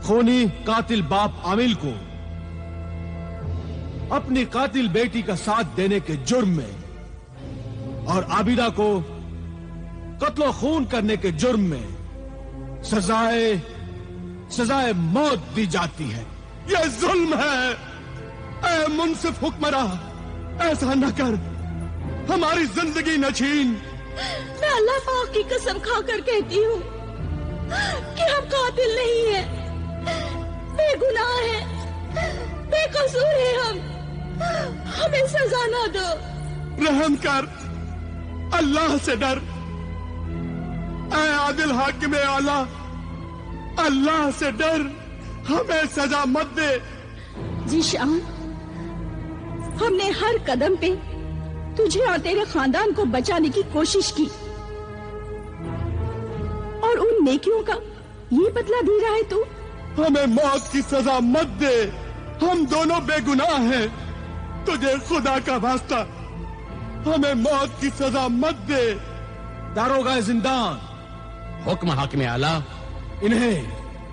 खूनी कातिल बाप आमिल को अपनी कातिल बेटी का साथ देने के जुर्म में और आबिदा को कत्लो खून करने के जुर्म में सजाए मौत दी जाती है। यह जुल्म है। ऐ मुंसिफ हुक्मरा, ऐसा न कर, हमारी जिंदगी न छीन। मैं अल्लाह पाक की कसम खाकर कहती हूँ कि हम कातिल नहीं है, बेगुनाह है, बेकसूर है हम। हमें सजा ना दो। रहम कर, अल्लाह से डर। ऐ आदिल हाकिम आला, अल्लाह से डर, हमें सजा मत दे। ज़ीशान, हमने हर कदम पे तुझे और तेरे खानदान को बचाने की कोशिश की और उन नेकियों का ये बदला दे रहा है तू। हमें मौत की सजा मत दे, हम दोनों बेगुनाह हैं। तुझे खुदा का वास्ता हमें मौत की सजा मत दे। दारोगा जिंदान, हुक्म हाकिम आला, इन्हें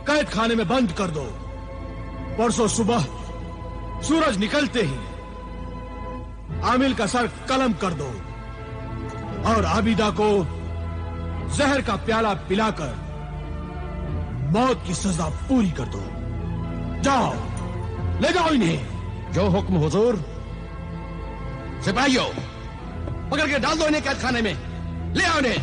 कैद खाने में बंद कर दो। परसों सुबह सूरज निकलते ही आमिल का सर कलम कर दो और आबिदा को जहर का प्याला पिलाकर मौत की सजा पूरी कर दो। जाओ, ले जाओ इन्हें। जो हुक्म हुजूर। सिपाहियों, पकड़ के डाल दो इन्हें कैद खाने में। ले आओ इन्हें।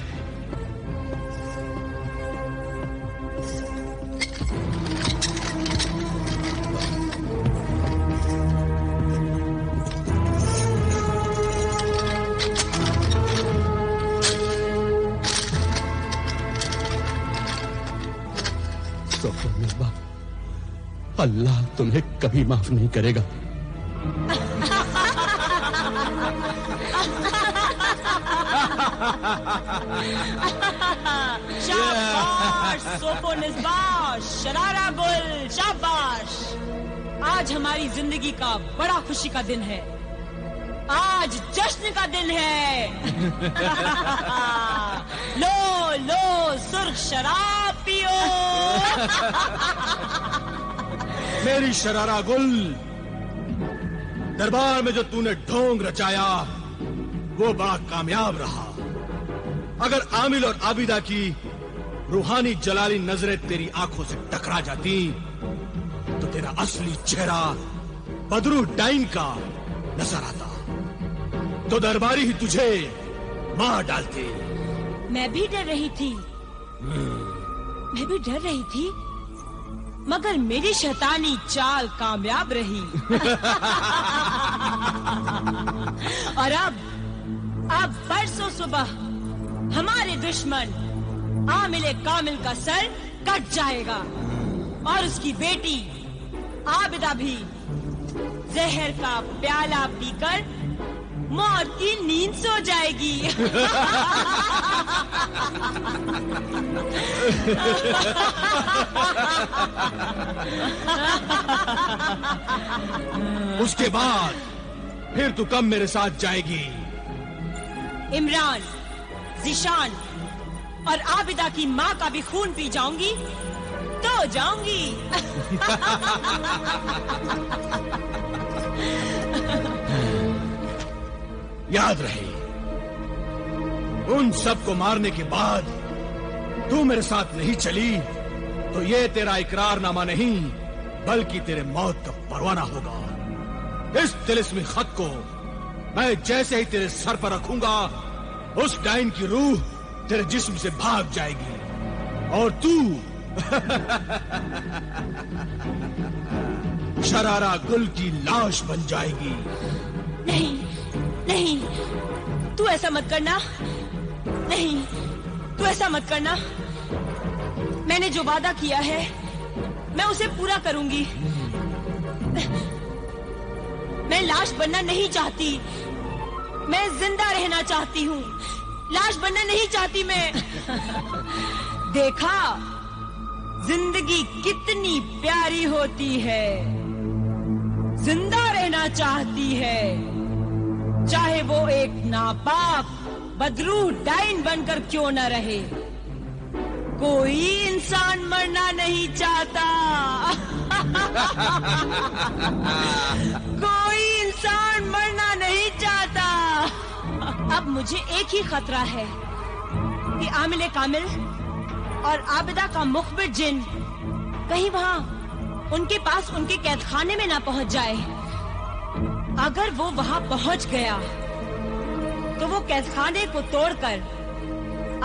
अल्लाह तुम्हें कभी माफ नहीं करेगा। शाबाश सोपो निस्बाह, शरारा गुल, शाबाश। आज हमारी जिंदगी का बड़ा खुशी का दिन है। आज जश्न का दिन है। लो लो सुर्ख शराब पियो। मेरी शरारा गुल, दरबार में जो तूने ढोंग रचाया वो बड़ा कामयाब रहा। अगर आमिल और आबिदा की रूहानी जलाली नजरें तेरी आंखों से टकरा जाती तो तेरा असली चेहरा बदरू डाइन का नजर आता, तो दरबारी ही तुझे मार डालते। मैं भी डर रही थी, मैं भी डर रही थी, मगर मेरी शैतानी चाल कामयाब रही। और अब परसों सुबह हमारे दुश्मन आमिल कामिल का सर कट जाएगा और उसकी बेटी आबिदा भी जहर का प्याला पीकर मौत की नींद सो जाएगी। उसके बाद फिर तू कब मेरे साथ जाएगी? इमरान, ज़ीशान और आबिदा की माँ का भी खून पी जाऊंगी तो जाऊंगी। याद रहे, उन सबको मारने के बाद तू मेरे साथ नहीं चली तो ये तेरा इकरारनामा नहीं बल्कि तेरे मौत का परवाना होगा। इस तिलिस्मी खत को मैं जैसे ही तेरे सर पर रखूंगा उस डाइन की रूह तेरे जिस्म से भाग जाएगी और तू शरारा गुल की लाश बन जाएगी। नहीं नहीं, तू ऐसा मत करना। नहीं, तू ऐसा मत करना। मैंने जो वादा किया है मैं उसे पूरा करूंगी। मैं लाश बनना नहीं चाहती, मैं जिंदा रहना चाहती हूँ। लाश बनना नहीं चाहती मैं। देखा जिंदगी कितनी प्यारी होती है। जिंदा रहना चाहती है, चाहे वो एक नापाक बदरूह डाइन बनकर क्यों न रहे। कोई इंसान मरना नहीं चाहता। कोई इंसान मरना नहीं चाहता। अब मुझे एक ही खतरा है कि आमिल कामिल और आबिदा का मुखबिर जिन कहीं वहां उनके पास उनके कैदखाने में ना पहुंच जाए। अगर वो वहां पहुंच गया तो वो कैदखाने को तोड़कर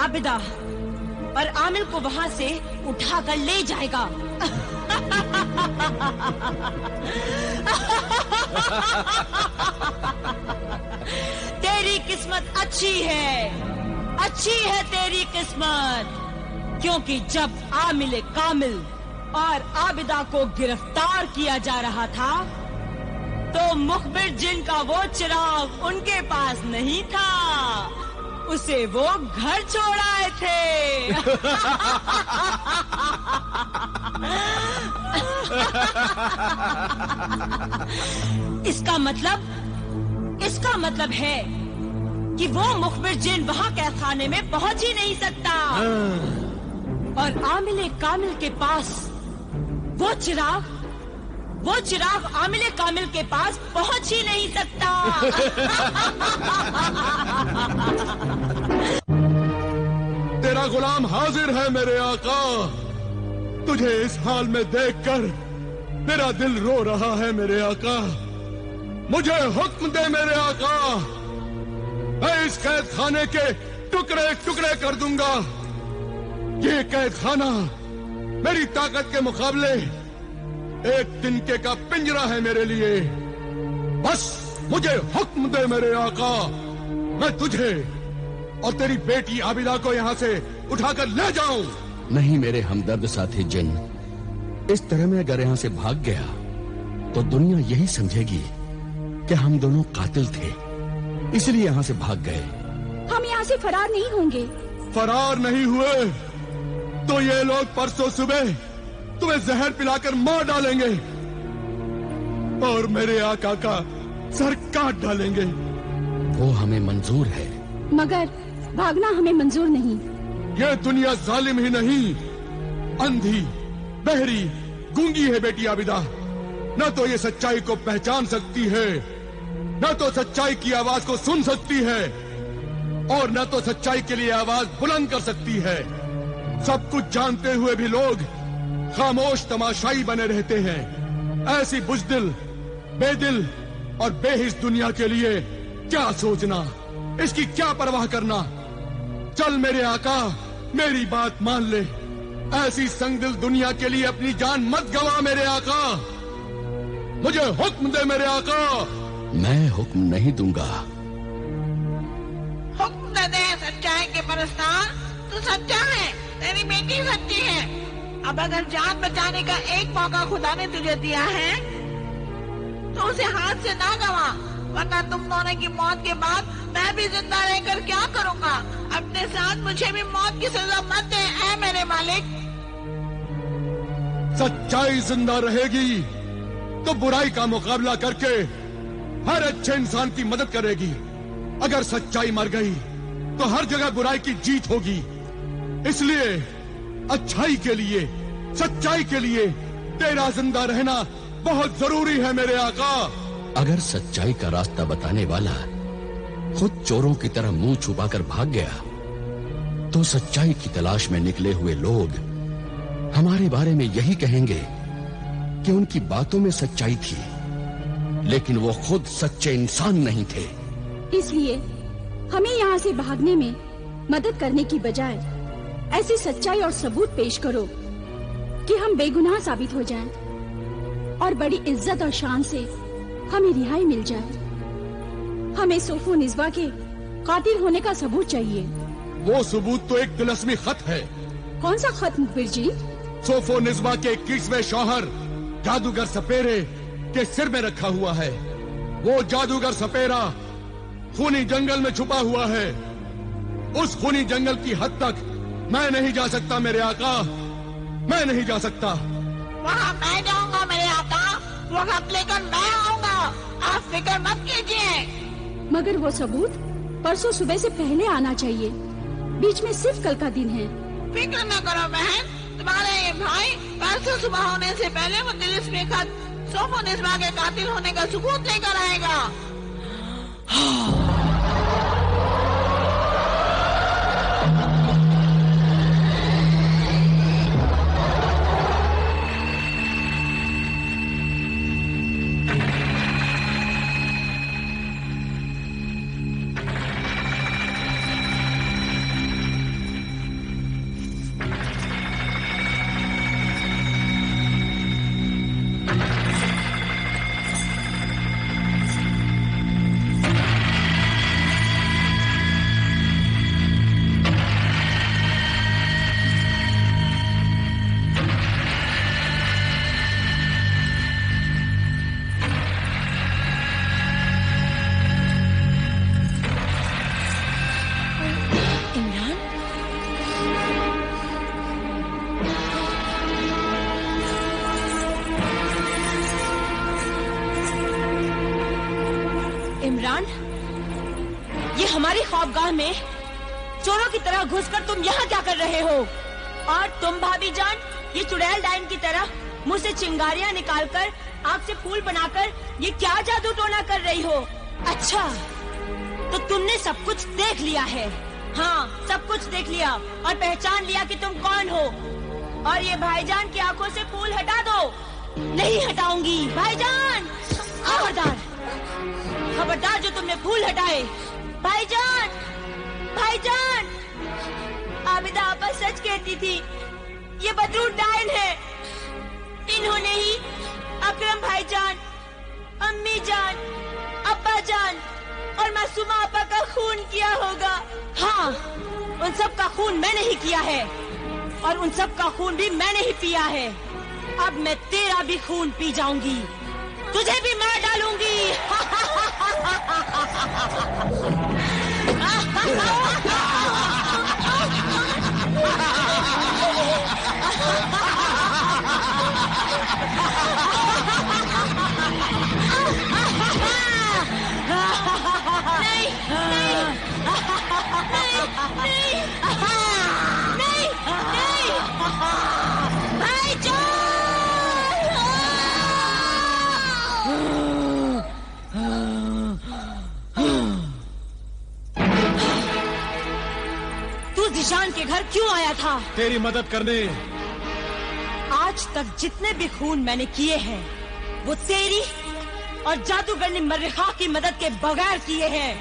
आबिदा और आमिल को वहां से उठाकर ले जाएगा। तेरी किस्मत अच्छी है तेरी किस्मत, क्योंकि जब आमिल कामिल और आबिदा को गिरफ्तार किया जा रहा था तो मुखबिर जिन का वो चिराग उनके पास नहीं था, उसे वो घर छोड़ आए थे। इसका मतलब है कि वो मुखबिर जिन वहां कैदखाने में पहुंच ही नहीं सकता और आमिल कामिल के पास वो चिराग आमिल कामिल के पास पहुंच ही नहीं सकता। तेरा गुलाम हाजिर है मेरे आका। तुझे इस हाल में देखकर मेरा दिल रो रहा है मेरे आका। मुझे हुक्म दे मेरे आका, मैं इस कैद खाने के टुकड़े टुकड़े कर दूंगा। ये कैद खाना मेरी ताकत के मुकाबले एक तिनके का पिंजरा है मेरे लिए। बस मुझे हुक्म दे मेरे आका, मैं तुझे और तेरी बेटी आबिदा को यहाँ से उठाकर ले जाऊं। नहीं मेरे हमदर्द साथी जिन, इस तरह मैं अगर यहाँ से भाग गया तो दुनिया यही समझेगी कि हम दोनों कातिल थे, इसलिए यहाँ से भाग गए। हम यहाँ से फरार नहीं होंगे। फरार नहीं हुए तो ये लोग परसों सुबह तुम्हें जहर पिलाकर मार डालेंगे और मेरे आका का सर काट डालेंगे। वो हमें मंजूर है, मगर भागना हमें मंजूर नहीं। ये दुनिया जालिम ही नहीं, अंधी, बहरी, गूंगी है बेटी आबिदा। न तो ये सच्चाई को पहचान सकती है, न तो सच्चाई की आवाज को सुन सकती है, और न तो सच्चाई के लिए आवाज बुलंद कर सकती है। सब कुछ जानते हुए भी लोग खामोश तमाशाई बने रहते हैं। ऐसी बुज़दिल, बेदिल और बेहिस दुनिया के लिए क्या सोचना, इसकी क्या परवाह करना। चल मेरे आका, मेरी बात मान ले। ऐसी संगदिल दुनिया के लिए अपनी जान मत गवा मेरे आका। मुझे हुक्म दे मेरे आका। मैं हुक्म नहीं दूंगा। हुक्म न दे सच्चाई के परस्तार, तू सच्चा है, तेरी बेटी सच्ची है। अब अगर जान बचाने का एक मौका खुदा ने तुझे दिया है तो उसे हाथ से ना गवा, वरना तुम दोनों की मौत के बाद मैं भी जिंदा रहकर क्या करूँगा। अपने साथ मुझे भी मौत की सजा मत दे ऐ मेरे मालिक। सच्चाई जिंदा रहेगी तो बुराई का मुकाबला करके हर अच्छे इंसान की मदद करेगी। अगर सच्चाई मर गई तो हर जगह बुराई की जीत होगी। इसलिए अच्छाई के लिए, सच्चाई के लिए तेरा जिंदा रहना बहुत जरूरी है मेरे आका। अगर सच्चाई का रास्ता बताने वाला खुद चोरों की तरह मुंह छुपाकर भाग गया तो सच्चाई की तलाश में निकले हुए लोग हमारे बारे में यही कहेंगे कि उनकी बातों में सच्चाई थी, लेकिन वो खुद सच्चे इंसान नहीं थे। इसलिए हमें यहाँ से भागने में मदद करने की बजाय ऐसी सच्चाई और सबूत पेश करो कि हम बेगुनाह साबित हो जाएं और बड़ी इज्जत और शान से हमें रिहाई मिल जाए। हमें सोफो निज़वा के कातिल होने का सबूत चाहिए। वो सबूत तो एक तिलस्मी खत है। कौन सा खत मुखबिर जी? सोफो निज़वा के 21वें शौहर जादूगर सपेरे के सिर में रखा हुआ है। वो जादूगर सपेरा खूनी जंगल में छुपा हुआ है। उस खूनी जंगल की हद तक मैं नहीं जा सकता मेरे आका, मैं नहीं जा सकता। वहाँ मैं जाऊँगा मेरे आका, वो खत लेकर मैं आऊँगा, आप फिक्र मत कीजिए। मगर वो सबूत परसों सुबह से पहले आना चाहिए। बीच में सिर्फ कल का दिन है। फिक्र न करो बहन, तुम्हारे भाई परसों सुबह होने से पहले वो तिलिस्मी खत सोफोनिस्बा के कातिल होने का सबूत लेकर आएगा। ये हमारी ख्वाबगाह में चोरों की तरह घुसकर तुम यहाँ क्या कर रहे हो? और तुम भाभी जान, ये चुड़ैल डाइन की तरह मुंह से चिंगारियाँ निकालकर आँख से फूल बनाकर ये क्या जादू टोना कर रही हो? अच्छा, तो तुमने सब कुछ देख लिया है। हाँ, सब कुछ देख लिया और पहचान लिया कि तुम कौन हो। और ये भाईजान की आंखों से फूल हटा दो। नहीं हटाऊंगी भाईजान। खबरदार, खबरदार जो तुमने फूल हटाए। भाईजान, भाईजान, आबिदा आपा सच कहती थी, ये बदरू डाइन है। इन्होंने ही अकरम भाईजान, अम्मी जान, अब्बा जान और मासूमा आपा का खून किया होगा। हाँ, उन सब का खून मैंने ही किया है और उन सब का खून भी मैंने ही पिया है। अब मैं तेरा भी खून पी जाऊंगी, तुझे भी मार डालूंगी। नहीं, नहीं, नहीं, नहीं, नहीं, भाईजान! तू जिशान के घर क्यों आया था? तेरी मदद करने। आज तक जितने भी खून मैंने किए हैं वो तेरी और जादूगरनी मर्रिखा की मदद के बगैर किए हैं।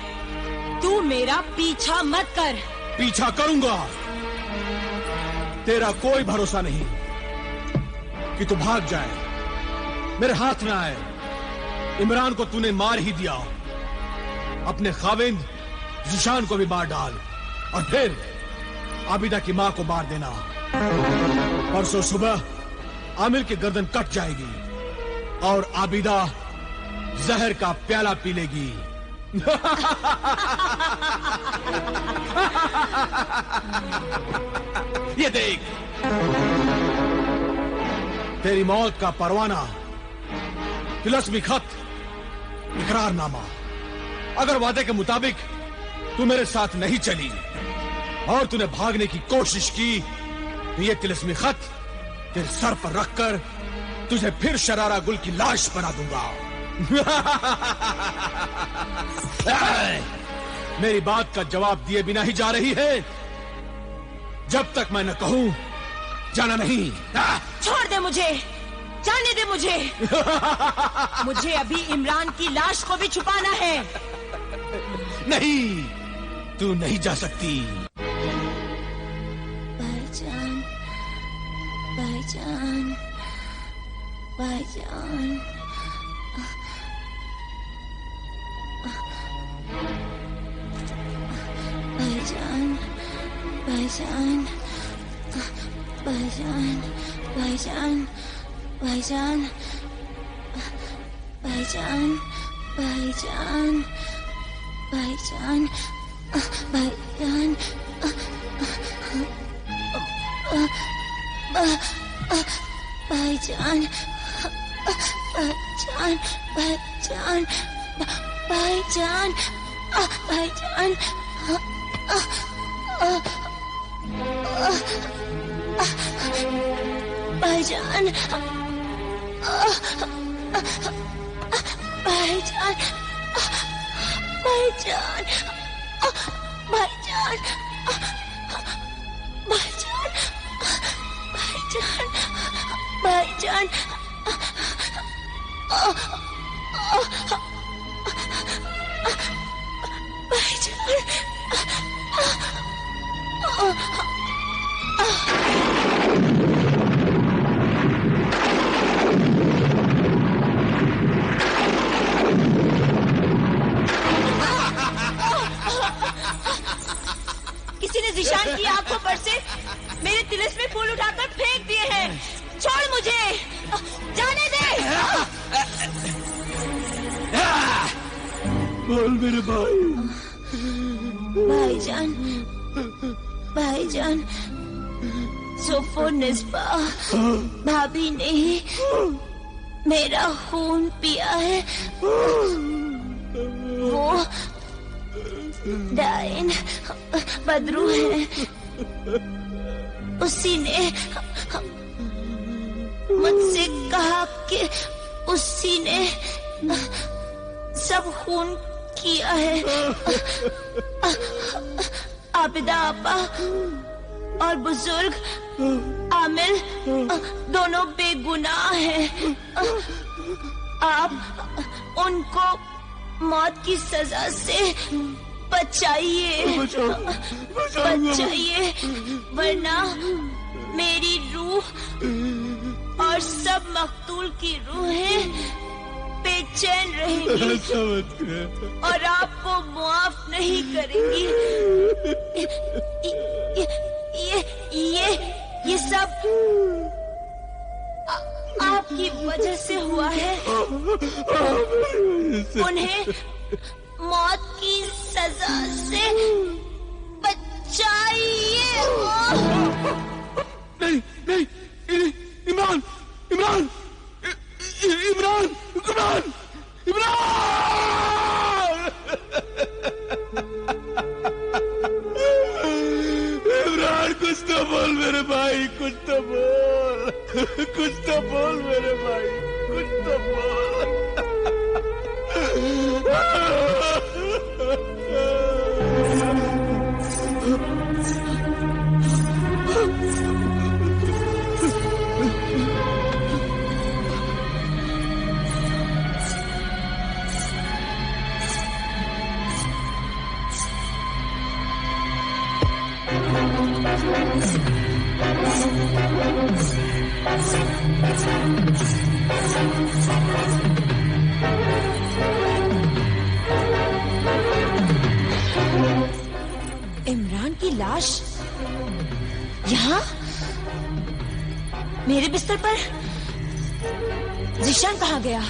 तू मेरा पीछा मत कर। पीछा करूंगा। तेरा कोई भरोसा नहीं कि तू भाग जाए, मेरे हाथ में आए। इमरान को तूने मार ही दिया, अपने खाविंद जिशान को भी मार डाल और फिर आबिदा की मां को मार देना। परसों सुबह आमिर की गर्दन कट जाएगी और आबिदा जहर का प्याला पी लेगी। ये देख, तेरी मौत का परवाना, तिलस्मी खत, इकरारनामा। अगर वादे के मुताबिक तू मेरे साथ नहीं चली और तूने भागने की कोशिश की तो ये तिलस्मी खत तेरे सर पर रखकर तुझे फिर शरारा गुल की लाश बना दूंगा। मेरी बात का जवाब दिए बिना ही जा रही है। जब तक मैं न कहूं जाना नहीं। छोड़ दे मुझे, जाने दे मुझे। मुझे अभी इमरान की लाश को भी छुपाना है। नहीं, तू नहीं जा सकती। भाईजान, भाईजान, भाईजान, भाईजान, भाईजान, भाईजान, भाईजान, भाईजान, भाईजान, भाईजान, भाईजान, भाईजान, भाईजान, भाईजान, भाईजान, भाईजान, भाईजान, भाईजान, भाईजान, भाईजान, भाईजान, भाईजान, भाईजान, भाईजान, किसी ने जिशान की आंखों पर से मेरे तिलिस्मी फूल उठाकर फेंक दिए हैं। छोड़ मुझे, जाने दे। बोल मेरे भाई। भाईजान, भाईजान, सोफो निस्बा भाभी ने ही मेरा खून पिया है। वो डाइन बदरू है, उसी ने मुझसे कहा कि उसी ने सब खून किया है। आबिदा आपा और बुजुर्ग आमिर दोनों बेगुनाह हैं। आप उनको मौत की सजा से बचाइए, बचाइए, वरना मेरी रूह और सब मकतूल की रूहें बेचैन रहेंगी और आपको मुआफ नहीं करेंगी। ये सब आपकी वजह से हुआ है। उन्हें मौत की सजा से बचाइए। नहीं नहीं, इमरान, इमरान, इमरान, इमरान, इमरान, कुछ तो बोल मेरे भाई, कुछ तो बोल, कुछ तो बोल मेरे भाई, कुछ तो बोल। इमरान की लाश यहाँ मेरे बिस्तर पर। जिशान कहाँ गया?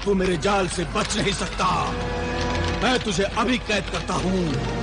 तू मेरे जाल से बच नहीं सकता। मैं तुझे अभी कैद करता हूँ।